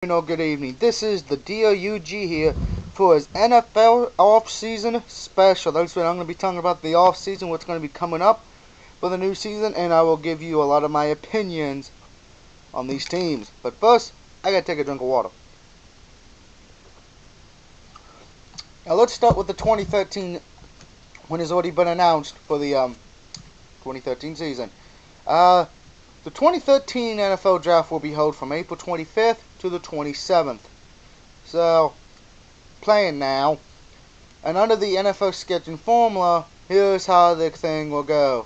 Good evening. This is the DOUG here for his NFL off-season special. That's what I'm going to be talking about, the off-season, what's going to be coming up for the new season, and I will give you a lot of my opinions on these teams. But first, I got to take a drink of water. Now let's start with the 2013, when it's already been announced for the 2013 season. The 2013 NFL Draft will be held from April 25th to the 27th. So, playing now. And under the NFL scheduling formula, here's how the thing will go.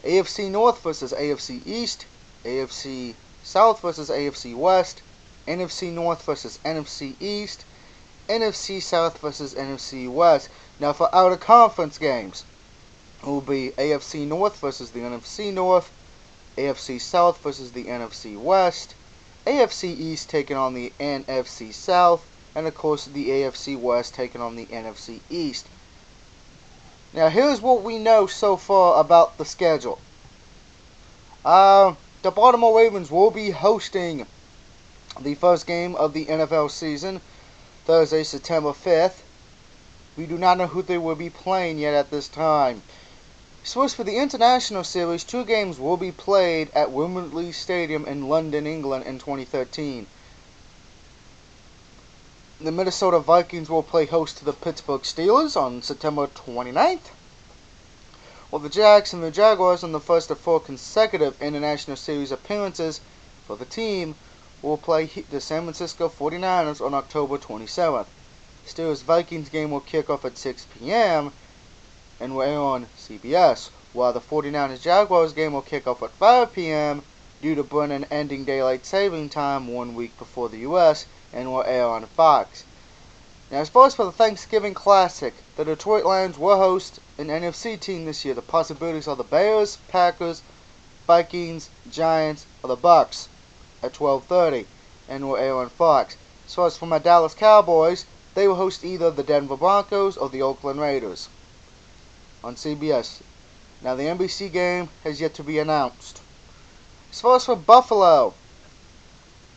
AFC North versus AFC East, AFC South versus AFC West, NFC North versus NFC East, NFC South versus NFC West. Now for out-of-conference games, it will be AFC North versus the NFC North, AFC South versus the NFC West, AFC East taking on the NFC South, and of course the AFC West taking on the NFC East. Now here's what we know so far about the schedule. The Baltimore Ravens will be hosting the first game of the NFL season, Thursday, September 5th. We do not know who they will be playing yet at this time. So for the International Series, 2 games will be played at Wembley Stadium in London, England in 2013. The Minnesota Vikings will play host to the Pittsburgh Steelers on September 29th. While the Jacksonville Jaguars, in the first of 4 consecutive International Series appearances for the team, will play the San Francisco 49ers on October 27th. Steelers-Vikings game will kick off at 6 p.m. and will air on CBS, while the 49ers-Jaguars game will kick off at 5 p.m. due to Brennan ending daylight saving time 1 week before the U.S. and will air on Fox. Now, as far as for the Thanksgiving Classic, the Detroit Lions will host an NFC team this year. The possibilities are the Bears, Packers, Vikings, Giants, or the Bucks at 12:30 and will air on Fox. As far as for my Dallas Cowboys, they will host either the Denver Broncos or the Oakland Raiders on CBS. Now the NBC game has yet to be announced. As far as for Buffalo,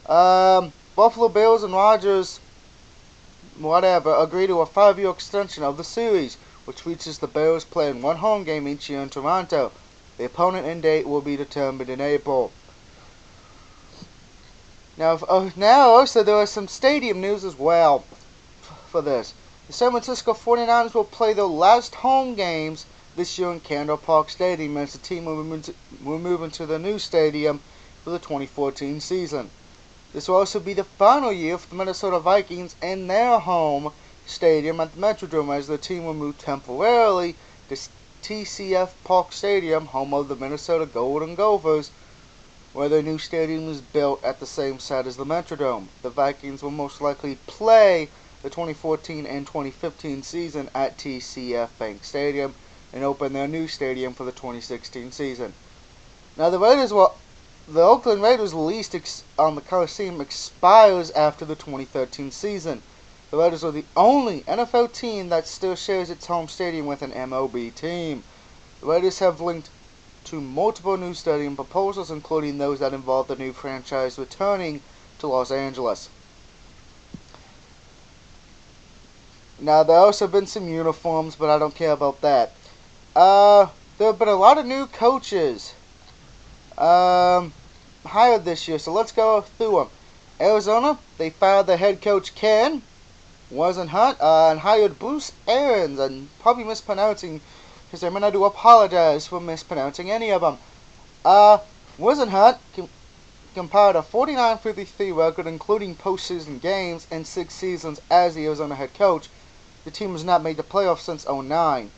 Buffalo Bills and Rodgers, agree to a 5-year extension of the series, which features the Bills playing 1 home game each year in Toronto. The opponent and date will be determined in April. Now also there is some stadium news as well for this. The San Francisco 49ers will play their last home games this year in Candler Park Stadium as the team will move into the new stadium for the 2014 season. This will also be the final year for the Minnesota Vikings in their home stadium at the Metrodome, as the team will move temporarily to TCF Park Stadium, home of the Minnesota Golden Gophers, where their new stadium is built at the same site as the Metrodome. The Vikings will most likely play the 2014 and 2015 season at TCF Bank Stadium and open their new stadium for the 2016 season. Now the Oakland Raiders' lease on the Coliseum expires after the 2013 season. The Raiders are the only NFL team that still shares its home stadium with an MLB team. The Raiders have linked to multiple new stadium proposals, including those that involve the new franchise returning to Los Angeles. Now, there have also been some uniforms, but I don't care about that. There have been a lot of new coaches hired this year, so let's go through them. Arizona, they fired their head coach Ken Whisenhunt and hired Bruce Arians. I'm probably mispronouncing his name, and I do apologize for mispronouncing any of them. Whisenhunt compiled a 49-53 record, including postseason games and 6 seasons as the Arizona head coach. The team has not made the playoffs since 2009.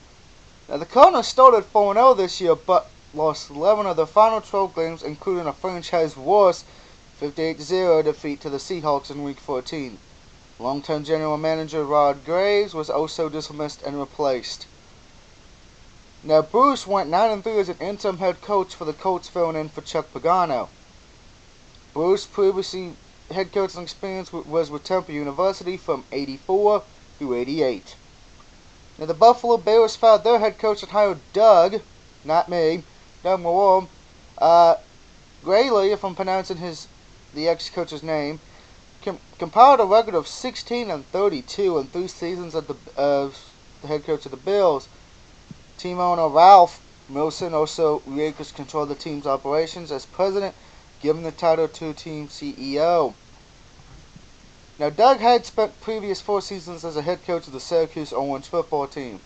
Now, the Cardinals started 4-0 this year, but lost 11 of their final 12 games, including a franchise worst 58-0 defeat to the Seahawks in Week 14. Long-term general manager Rod Graves was also dismissed and replaced. Now, Bruce went 9-3 as an interim head coach for the Colts, filling in for Chuck Pagano. Bruce previously head coaching experience was with Temple University from 84 through 88. Now, the Buffalo Bills fired their head coach and hired Doug Marrone, Graley, if I'm pronouncing the ex-coach's name, compiled a record of 16-32 in 3 seasons as the head coach of the Bills. Team owner Ralph Milson also relinquished control of the team's operations as president, giving the title to team CEO. Now, Doug had spent previous 4 seasons as a head coach of the Syracuse Orange football team.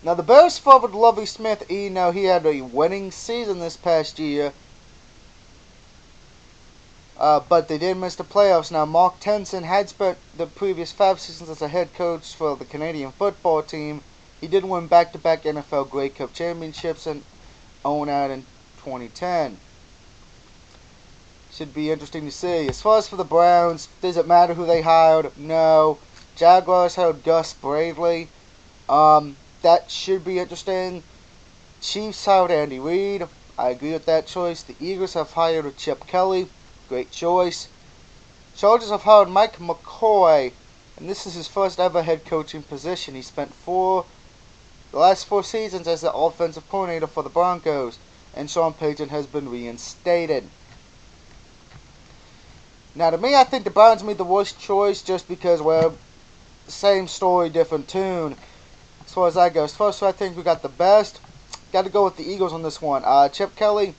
Now, the Bears forward Lovie Smith, even though he had a winning season this past year, but they did miss the playoffs. Now, Mark Tenson had spent the previous 5 seasons as a head coach for the Canadian football team. He did win back-to-back NFL Grey Cup championships and own out in 2010. Should be interesting to see. As far as for the Browns, does it matter who they hired? No. Jaguars hired Gus Bradley. That should be interesting. Chiefs hired Andy Reid. I agree with that choice. The Eagles have hired Chip Kelly. Great choice. Chargers have hired Mike McCoy, and this is his first ever head coaching position. He spent the last 4 seasons as the offensive coordinator for the Broncos, and Sean Payton has been reinstated. Now, to me, I think the Browns made the worst choice just because, well, same story, different tune. As far as that goes, first, I think we got the best. Got to go with the Eagles on this one. Chip Kelly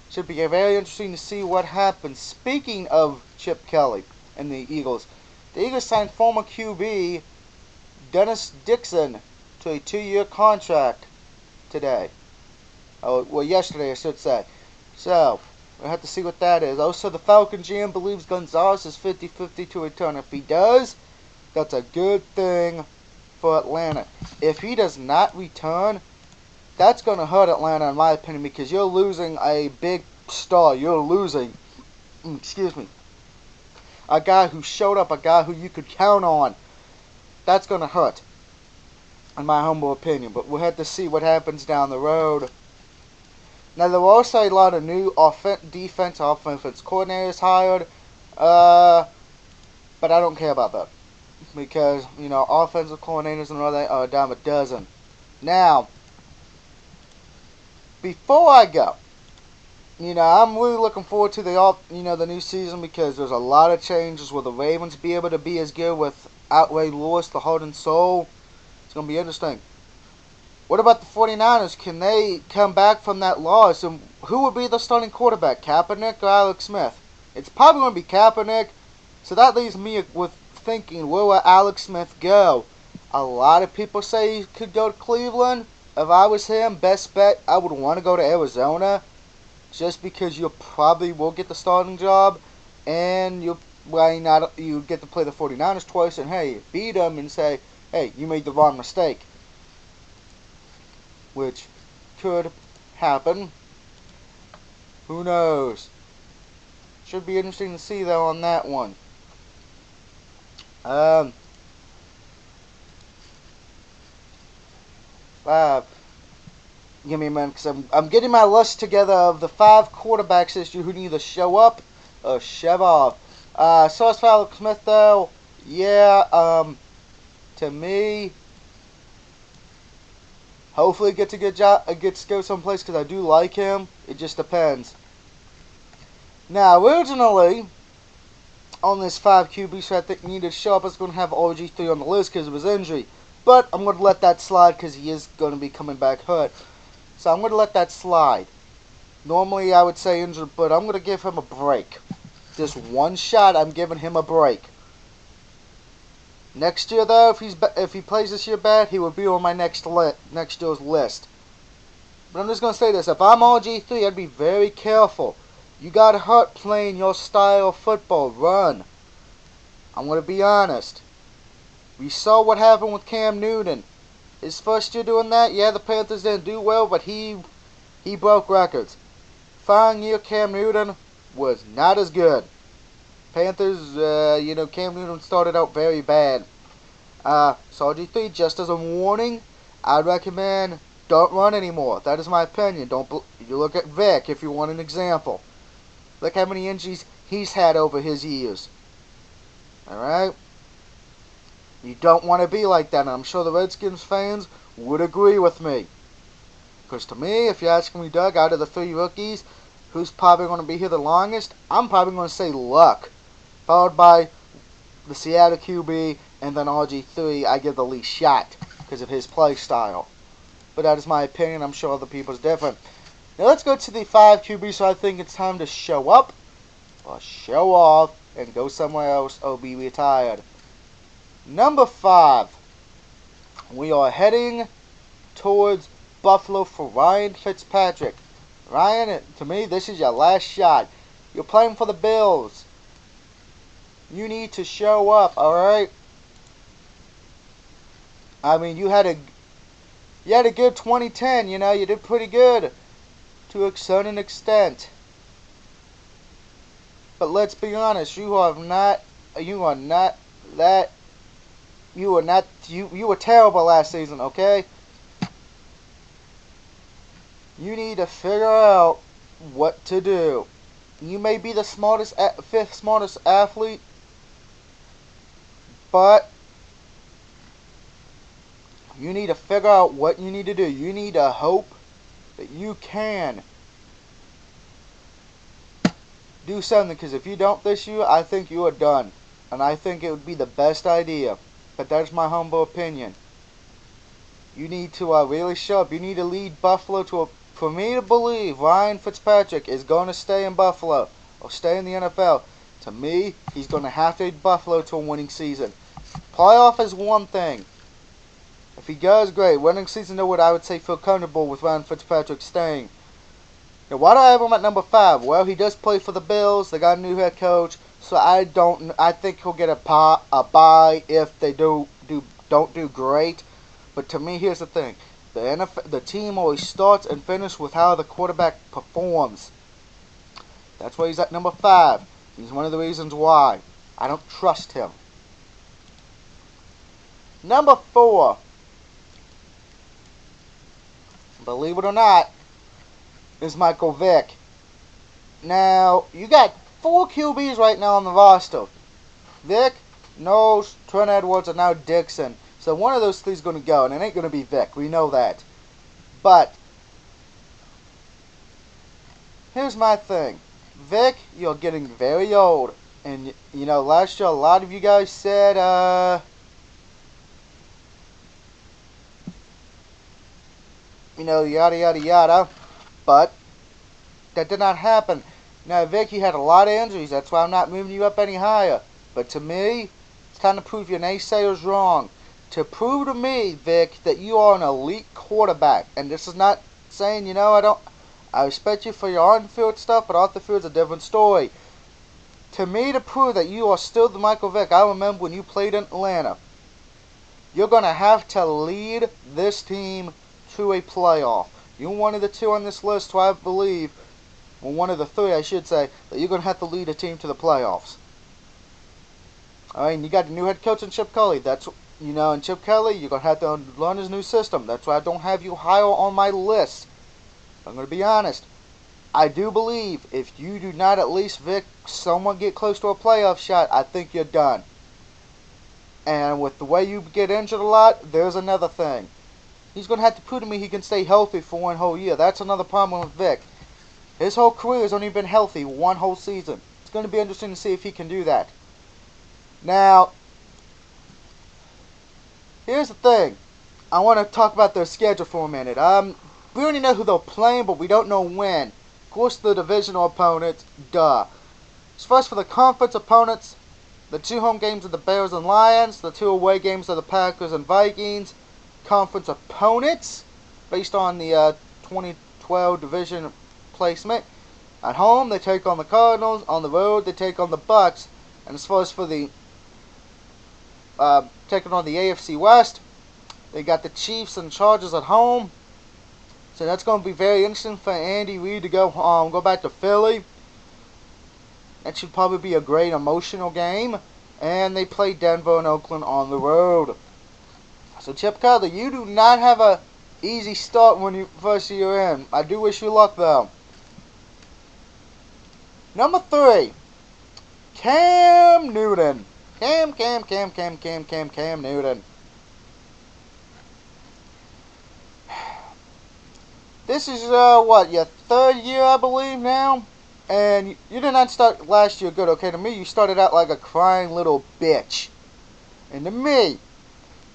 should be very interesting to see what happens. Speaking of Chip Kelly and the Eagles signed former QB Dennis Dixon to a 2-year contract today. Well, yesterday, I should say. So, we'll have to see what that is. Also, the Falcon GM believes Gonzalez is 50-50 to return. If he does, that's a good thing for Atlanta. If he does not return, that's going to hurt Atlanta, in my opinion, because you're losing a big star. You're losing, a guy who showed up, a guy who you could count on. That's going to hurt, in my humble opinion. But we'll have to see what happens down the road. Now, there were also a lot of new defense coordinators hired, but I don't care about that. Because, offensive coordinators and all that are a dime a dozen. Now, before I go, I'm really looking forward to the new season because there's a lot of changes. Will the Ravens be able to be as good without Ray Lewis, the heart and soul? It's going to be interesting. What about the 49ers? Can they come back from that loss? And who will be the starting quarterback, Kaepernick or Alex Smith? It's probably going to be Kaepernick. So that leaves me with thinking, where will Alex Smith go? A lot of people say he could go to Cleveland. If I was him, best bet, I would want to go to Arizona. Just because you probably will get the starting job. And you get to play the 49ers twice. And hey, beat them and say, hey, you made the wrong mistake. Which could happen. Who knows? Should be interesting to see, though, on that one. Give me a minute, because I'm getting my list together of the 5 quarterbacks this year who need to show up or shove off. So as for Alex Smith, though, yeah, to me, hopefully gets a good job, gets to go someplace, because I do like him. It just depends. Now, originally, on this 5 QBs who I think needed to show up, I was going to have RG3 on the list because of his injury. But I'm going to let that slide because he is going to be coming back hurt. So I'm going to let that slide. Normally I would say injured, but I'm going to give him a break. Just one shot, I'm giving him a break. Next year, though, if he plays this year bad, he will be on my next year's list. But I'm just going to say this. If I'm RG3, I'd be very careful. You got hurt playing your style of football. Run. I'm going to be honest. We saw what happened with Cam Newton. His first year doing that, yeah, the Panthers didn't do well, but he broke records. Following year, Cam Newton was not as good. Panthers, Cam Newton started out very bad. So RG3, just as a warning, I'd recommend don't run anymore. That is my opinion. You look at Vic if you want an example. Look how many injuries he's had over his years. Alright? You don't want to be like that, and I'm sure the Redskins fans would agree with me. Because to me, if you're asking me, Doug, out of the 3 rookies, who's probably going to be here the longest, I'm probably going to say Luck. If followed by the Seattle QB, and then RG3 I give the least shot because of his play style. But that is my opinion. I'm sure other people's different. Now let's go to the 5 QB, so I think it's time to show up or show off and go somewhere else or be retired. Number 5, we are heading towards Buffalo for Ryan Fitzpatrick. Ryan, to me, this is your last shot. You're playing for the Bills. You need to show up, alright? I mean, you had a good 2010, you know, you did pretty good to a certain extent. But let's be honest, you were terrible last season, okay? You need to figure out what to do. You may be the fifth smartest athlete, but you need to figure out what you need to do. You need to hope that you can do something, because if you don't this year, I think you are done. And I think it would be the best idea. But that's my humble opinion. You need to really show up. You need to lead Buffalo to for me to believe Ryan Fitzpatrick is going to stay in Buffalo or stay in the NFL. To me, he's going to have to lead Buffalo to a winning season. Playoff is one thing. If he goes, great. Winning season, I would say feel comfortable with Ryan Fitzpatrick staying. Now, why do I have him at number 5? Well, he does play for the Bills. They got a new head coach, so I think he'll get a bye if they don't do great. But to me, here's the thing: the team always starts and finishes with how the quarterback performs. That's why he's at number 5. He's one of the reasons why I don't trust him. Number 4. Believe it or not, is Michael Vick. Now, you got 4 QBs right now on the roster. Vick, Knowles, Trent Edwards, and now Dixon. So one of those 3 is going to go, and it ain't going to be Vick. We know that. But here's my thing. Vick, you're getting very old. And, you know, last year a lot of you guys said, you know, yada, yada, yada. But that did not happen. Now, Vic, you had a lot of injuries. That's why I'm not moving you up any higher. But to me, it's time to prove your naysayers wrong. To prove to me, Vic, that you are an elite quarterback. And this is not saying, you know, I respect you for your on-field stuff, but off the field's a different story. To me, to prove that you are still the Michael Vick I remember when you played in Atlanta, you're going to have to lead this team to a playoff. You're one of the 2 on this list who I believe, well, one of the 3 I should say, that you're going to have to lead a team to the playoffs. Alright, and you got the new head coach in Chip Kelly. That's, you know, and Chip Kelly, you're going to have to learn his new system. That's why I don't have you higher on my list. I'm going to be honest. I do believe if you do not at least, Vic, somewhat get close to a playoff shot, I think you're done. And with the way you get injured a lot, there's another thing. He's going to have to prove to me he can stay healthy for 1 whole year. That's another problem with Vic. His whole career has only been healthy 1 whole season. It's going to be interesting to see if he can do that. Now, here's the thing. I want to talk about their schedule for a minute. We already know who they're playing, but we don't know when. Of course, the divisional opponents, duh. As far as for the conference opponents, the 2 home games of the Bears and Lions, the 2 away games of the Packers and Vikings. Conference opponents, based on the 2012 division placement. At home, they take on the Cardinals. On the road, they take on the Bucks. And as far as for the taking on the AFC West, they got the Chiefs and Chargers at home. So that's going to be very interesting for Andy Reid to go back to Philly. That should probably be a great emotional game. And they play Denver and Oakland on the road. So Chip Kelly, you do not have a easy start when you first year in. I do wish you luck though. Number 3, Cam Newton. Cam Newton. This is what, your 3rd year I believe now And you did not start last year good, okay? To me, you started out like a crying little bitch. And to me,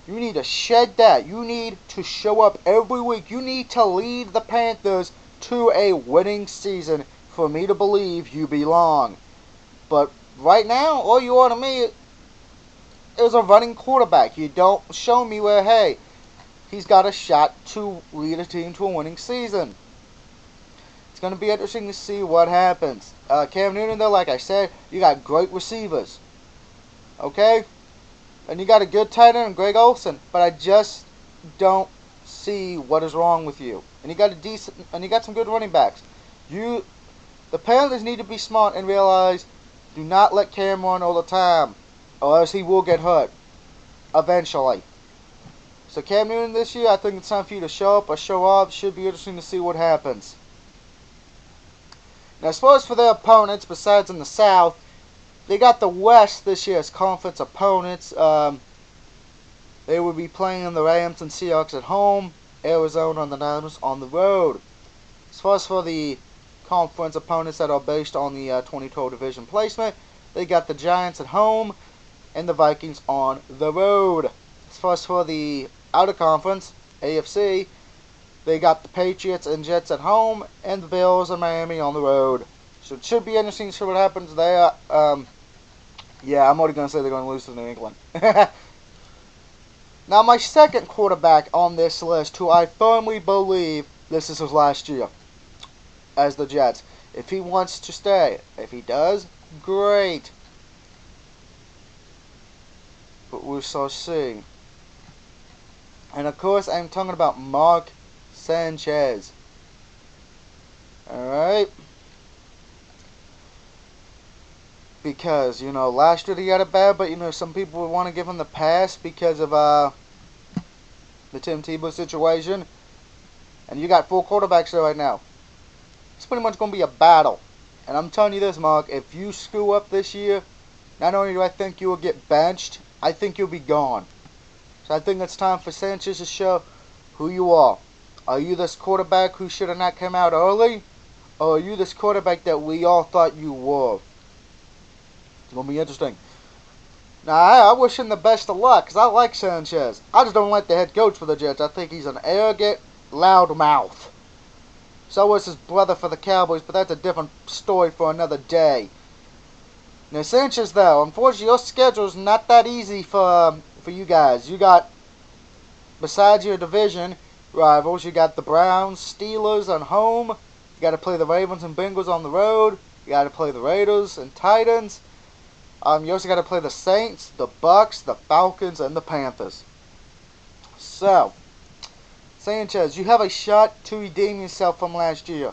you need to shed that. You need to show up every week. You need to lead the Panthers to a winning season for me to believe you belong. But right now, all you are to me is a running quarterback. You don't show me where, hey, he's got a shot to lead a team to a winning season. It's going to be interesting to see what happens. Cam Newton, though, like I said, you got great receivers. Okay? And you got a good tight end, Greg Olsen. But I just don't see what is wrong with you. And you got some good running backs. The Panthers need to be smart and realize, do not let Cam run all the time, or else he will get hurt eventually. So Cam Newton this year, I think it's time for you to show up or show off. Should be interesting to see what happens. Now, as far as for their opponents, besides in the South, they got the West this year as conference opponents. They will be playing the Rams and Seahawks at home, Arizona and the Niners on the road. As far as for the conference opponents that are based on the 2012 division placement, they got the Giants at home and the Vikings on the road. As far as for the outer conference, AFC, they got the Patriots and Jets at home, and the Bills and Miami on the road. So it should be interesting to see what happens there. Yeah, I'm already going to say they're going to lose to New England. Now, my second quarterback on this list, who I firmly believe this is his last year as the Jets. If he wants to stay. If he does, great. But we shall see. And of course, I'm talking about Mark Sanchez. Alright? Because, last year he had it bad, but, some people would want to give him the pass because of the Tim Tebow situation. And you got 4 quarterbacks there right now. It's pretty much going to be a battle. And I'm telling you this, Mark, if you screw up this year, not only do I think you will get benched, I think you'll be gone. So I think it's time for Sanchez to show who you are. Are you this quarterback who should have not come out early? Or are you this quarterback that we all thought you were? It's going to be interesting. Now, I wish him the best of luck, because I like Sanchez. I just don't like the head coach for the Jets. I think he's an arrogant, loud mouth. So was his brother for the Cowboys, but that's a different story for another day. Now, Sanchez, though, unfortunately, your schedule's not that easy for you guys. You got, besides your division rivals, you got the Browns, Steelers at home. You got to play the Ravens and Bengals on the road. You got to play the Raiders and Titans. You also got to play the Saints, the Bucks, the Falcons, and the Panthers. So, Sanchez, you have a shot to redeem yourself from last year.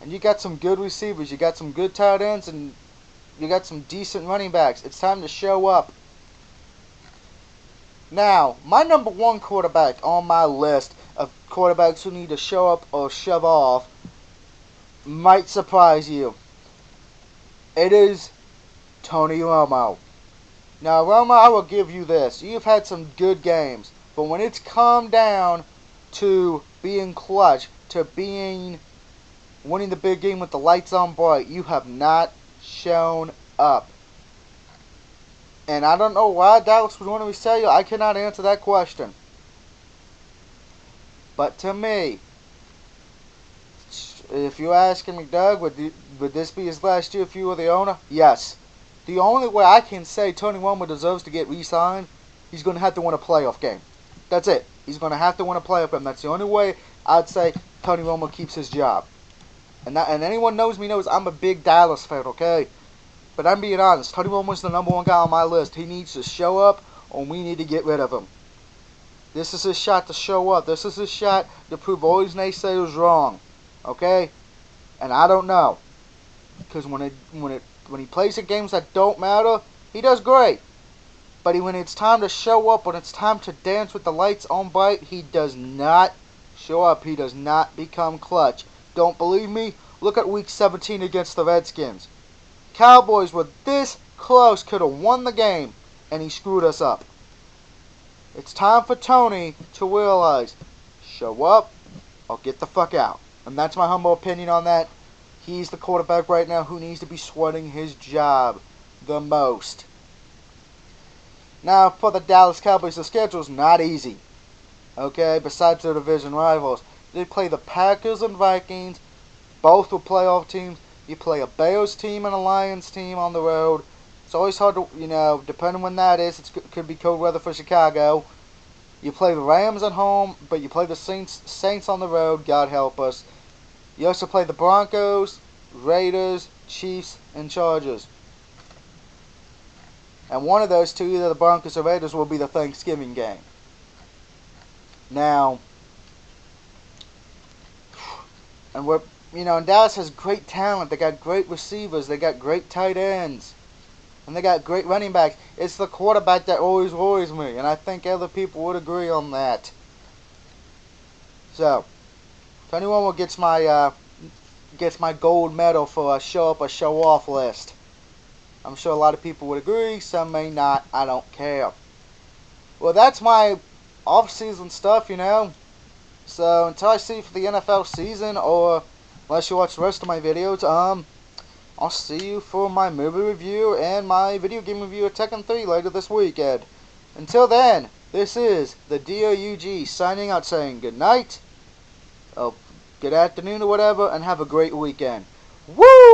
And you got some good receivers. You got some good tight ends, and you got some decent running backs. It's time to show up. Now, my number 1 quarterback on my list of quarterbacks who need to show up or shove off might surprise you. It is Tony Romo. Now, Romo, I will give you this. You've had some good games, but when it's come down to being clutch, to winning the big game with the lights on bright, you have not shown up. And I don't know why Dallas would want to resell you. I cannot answer that question. But to me, if you're asking me, Doug, would this be his last year if you were the owner? Yes. The only way I can say Tony Romo deserves to get re-signed, he's going to have to win a playoff game. That's it. He's going to have to win a playoff game. That's the only way I'd say Tony Romo keeps his job. And anyone knows me knows I'm a big Dallas fan, okay? But I'm being honest. Tony Romo's the number 1 guy on my list. He needs to show up, or we need to get rid of him. This is his shot to show up. This is his shot to prove all these naysayers wrong. Okay? And I don't know. Because when he plays the games that don't matter, he does great. But when it's time to show up, when it's time to dance with the lights on bright, he does not show up. He does not become clutch. Don't believe me? Look at Week 17 against the Redskins. Cowboys were this close, could have won the game, and he screwed us up. It's time for Tony to realize, show up or get the fuck out. And that's my humble opinion on that. He's the quarterback right now who needs to be sweating his job the most. Now, for the Dallas Cowboys, the schedule's not easy. Okay, besides their division rivals. They play the Packers and Vikings. Both were playoff teams. You play a Bears team and a Lions team on the road. It's always hard to, depending when that is, it could be cold weather for Chicago. You play the Rams at home, but you play the Saints on the road, God help us. You also play the Broncos, Raiders, Chiefs, and Chargers. And one of those two, either the Broncos or Raiders, will be the Thanksgiving game. Now, and Dallas has great talent. They got great receivers. They got great tight ends. And they got great running backs. It's the quarterback that always worries me. And I think other people would agree on that. So, if anyone gets my gold medal for a show up or show off list, I'm sure a lot of people would agree. Some may not. I don't care. Well, that's my off-season stuff, So, until I see you for the NFL season, or unless you watch the rest of my videos, I'll see you for my movie review and my video game review of Tekken 3 later this weekend. Until then, this is the DOUG signing out saying good night, good afternoon or whatever, and have a great weekend. Woo!